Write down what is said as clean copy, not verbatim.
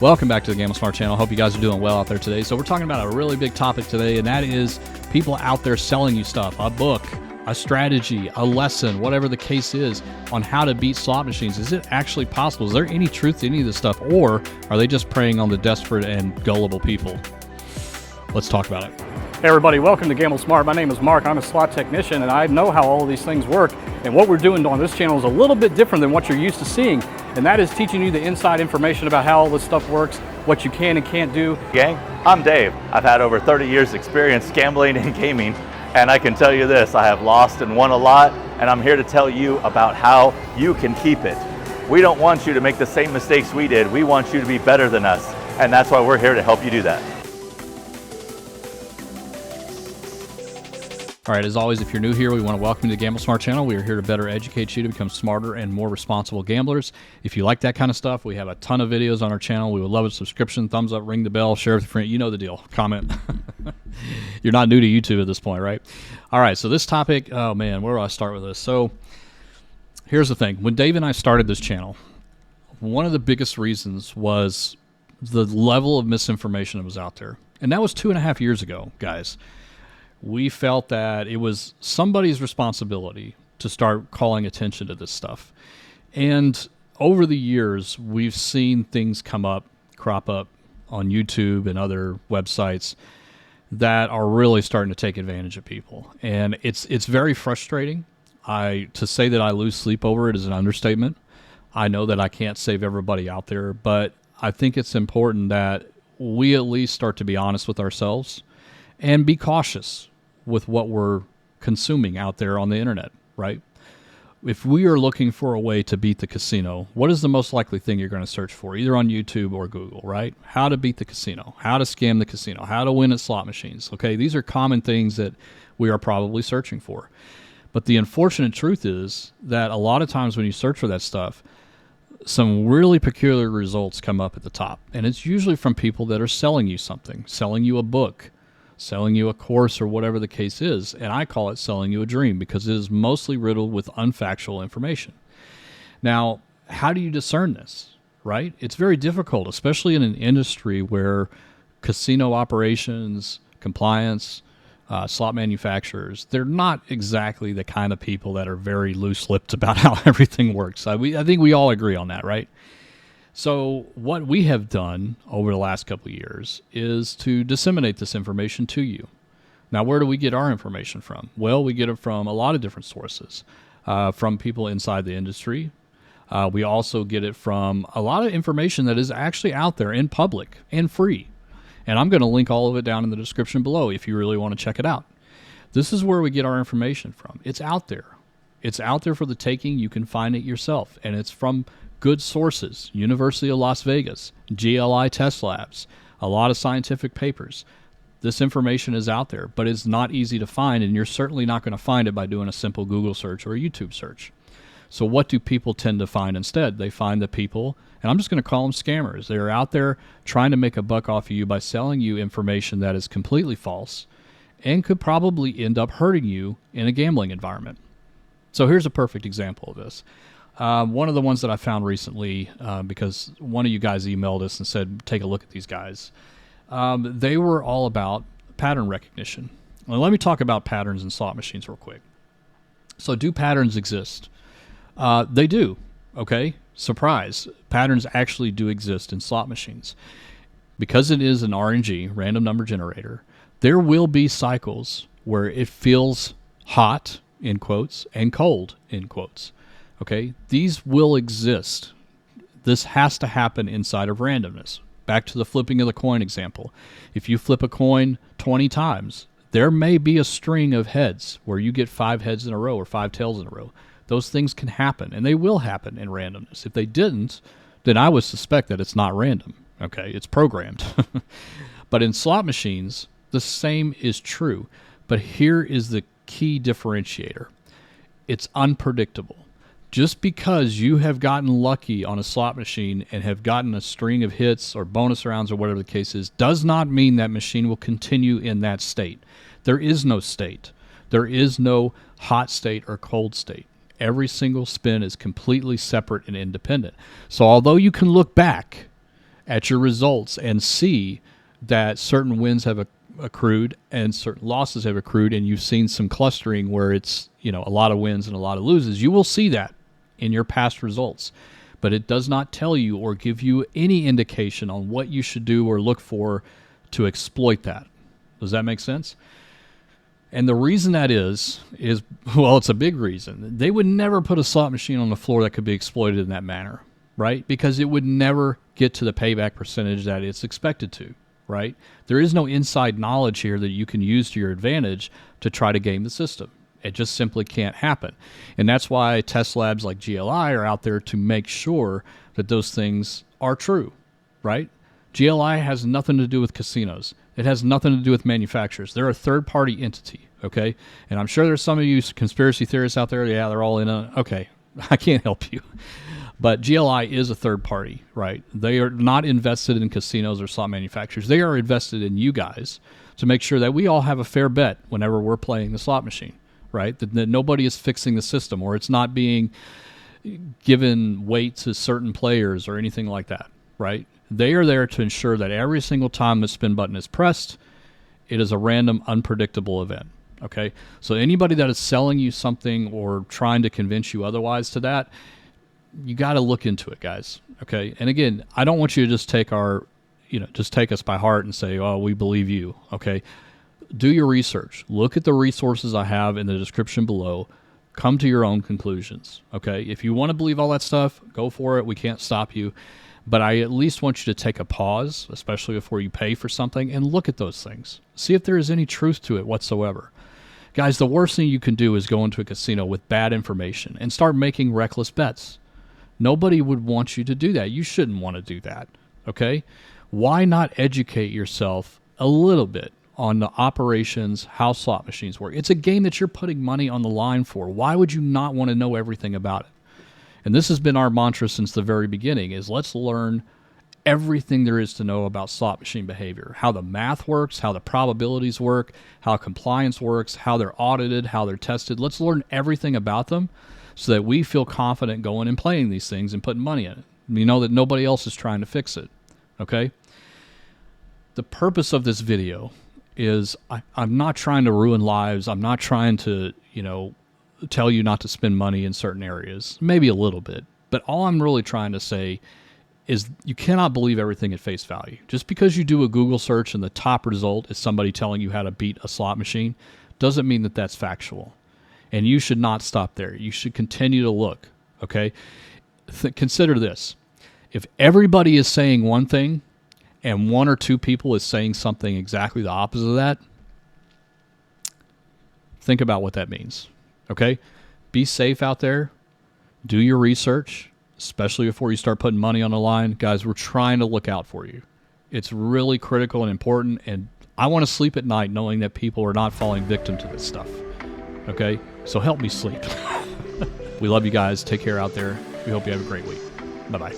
Welcome back to the Gamble Smart channel. Hope you guys are doing well out there today. So we're talking about a really big topic today, and that is people out there selling you stuff, a book, a strategy, a lesson, whatever the case is, on how to beat slot machines. Is it actually possible? Is there any truth to any of this stuff, or are they just preying on the desperate and gullible people? Let's talk about it. Hey everybody, welcome to Gamble Smart. My name is Mark. I'm a slot technician and I know how all of these things work. And what we're doing on this channel is a little bit different than what you're used to seeing. And that is teaching you the inside information about how all this stuff works, what you can and can't do. Gang, I'm Dave. I've had over 30 years experience gambling and gaming, and I can tell you this, I have lost and won a lot, and I'm here to tell you about how you can keep it. We don't want you to make the same mistakes we did. We want you to be better than us, and that's why we're here to help you do that. All right, as always, if you're new here, we want to welcome you to the Gamble Smart channel. We are here to better educate you to become smarter and more responsible gamblers. If you like that kind of stuff, we have a ton of videos on our channel. We would love a subscription, thumbs up, ring the bell, share with your friend. You know the deal. Comment. You're not new to YouTube at this point, right? All right, so this topic, oh man, where do I start with this? So here's the thing. When Dave and I started this channel, one of the biggest reasons was the level of misinformation that was out there. And that was 2.5 years ago, guys. We felt that it was somebody's responsibility to start calling attention to this stuff. And over the years, we've seen things crop up on YouTube and other websites that are really starting to take advantage of people. And it's very frustrating. To say that I lose sleep over it is an understatement. I know that I can't save everybody out there, but I think it's important that we at least start to be honest with ourselves and be cautious with what we're consuming out there on the internet, right? If we are looking for a way to beat the casino, what is the most likely thing you're going to search for, either on YouTube or Google, right? How to beat the casino, how to scam the casino, how to win at slot machines, okay? These are common things that we are probably searching for. But the unfortunate truth is that a lot of times when you search for that stuff, some really peculiar results come up at the top. And it's usually from people that are selling you something, selling you a book, selling you a course, or whatever the case is. And I call it selling you a dream because it is mostly riddled with unfactual information. Now, how do you discern this, right? It's very difficult, especially in an industry where casino operations, compliance, slot manufacturers, they're not exactly the kind of people that are very loose-lipped about how everything works. I think we all agree on that, right? So what we have done over the last couple of years is to disseminate this information to you. Now, where do we get our information from? Well, we get it from a lot of different sources, from people inside the industry. We also get it from a lot of information that is actually out there in public and free. And I'm going to link all of it down in the description below if you really want to check it out. This is where we get our information from. It's out there. It's out there for the taking. You can find it yourself. And it's from good sources, University of Las Vegas, GLI test labs, a lot of scientific papers. This information is out there, but it's not easy to find, and you're certainly not going to find it by doing a simple Google search or a YouTube search. So what do people tend to find instead? They find the people, and I'm just going to call them scammers. They're out there trying to make a buck off of you by selling you information that is completely false and could probably end up hurting you in a gambling environment. So here's a perfect example of this. One of the ones that I found recently, because one of you guys emailed us and said, take a look at these guys. They were all about pattern recognition. Now, let me talk about patterns in slot machines real quick. So do patterns exist? They do, okay? Surprise. Patterns actually do exist in slot machines. Because it is an RNG, random number generator, there will be cycles where it feels hot, in quotes, and cold, in quotes. Okay, these will exist. This has to happen inside of randomness. Back to the flipping of the coin example. If you flip a coin 20 times, there may be a string of heads where you get 5 heads in a row or 5 tails in a row. Those things can happen, and they will happen in randomness. If they didn't, then I would suspect that it's not random. Okay, it's programmed. But in slot machines, the same is true. But here is the key differentiator. It's unpredictable. Just because you have gotten lucky on a slot machine and have gotten a string of hits or bonus rounds or whatever the case is, does not mean that machine will continue in that state. There is no state. There is no hot state or cold state. Every single spin is completely separate and independent. So although you can look back at your results and see that certain wins have accrued and certain losses have accrued, and you've seen some clustering where it's, a lot of wins and a lot of loses, you will see that in your past results. But it does not tell you or give you any indication on what you should do or look for to exploit that. Does that make sense? And the reason that is, well, it's a big reason. They would never put a slot machine on the floor that could be exploited in that manner, right? Because it would never get to the payback percentage that it's expected to, right? There is no inside knowledge here that you can use to your advantage to try to game the system. It just simply can't happen. And that's why test labs like GLI are out there to make sure that those things are true, right? GLI has nothing to do with casinos. It has nothing to do with manufacturers. They're a third-party entity, okay? And I'm sure there's some of you conspiracy theorists out there, yeah, they're all in on it. Okay, I can't help you. But GLI is a third party, right? They are not invested in casinos or slot manufacturers. They are invested in you guys to make sure that we all have a fair bet whenever we're playing the slot machine, right? That nobody is fixing the system or it's not being given weight to certain players or anything like that, right? They are there to ensure that every single time the spin button is pressed, it is a random, unpredictable event, okay? So anybody that is selling you something or trying to convince you otherwise to that, you got to look into it, guys, okay? And again, I don't want you to just take just take us by heart and say, oh, we believe you, okay? Do your research. Look at the resources I have in the description below. Come to your own conclusions, okay? If you want to believe all that stuff, go for it. We can't stop you. But I at least want you to take a pause, especially before you pay for something, and look at those things. See if there is any truth to it whatsoever. Guys, the worst thing you can do is go into a casino with bad information and start making reckless bets. Nobody would want you to do that. You shouldn't want to do that, okay? Why not educate yourself a little bit on the operations, how slot machines work? It's a game that you're putting money on the line for. Why would you not want to know everything about it? And this has been our mantra since the very beginning, is let's learn everything there is to know about slot machine behavior, how the math works, how the probabilities work, how compliance works, how they're audited, how they're tested. Let's learn everything about them so that we feel confident going and playing these things and putting money in it. We know that nobody else is trying to fix it, okay? The purpose of this video is I'm not trying to ruin lives. I'm not trying to, tell you not to spend money in certain areas, maybe a little bit. But all I'm really trying to say is you cannot believe everything at face value. Just because you do a Google search and the top result is somebody telling you how to beat a slot machine doesn't mean that that's factual. And you should not stop there. You should continue to look, okay? Consider this. If everybody is saying one thing and one or two people is saying something exactly the opposite of that, think about what that means. Okay? Be safe out there. Do your research, especially before you start putting money on the line. Guys, we're trying to look out for you. It's really critical and important, and I want to sleep at night knowing that people are not falling victim to this stuff. Okay? So help me sleep. We love you guys. Take care out there. We hope you have a great week. Bye-bye.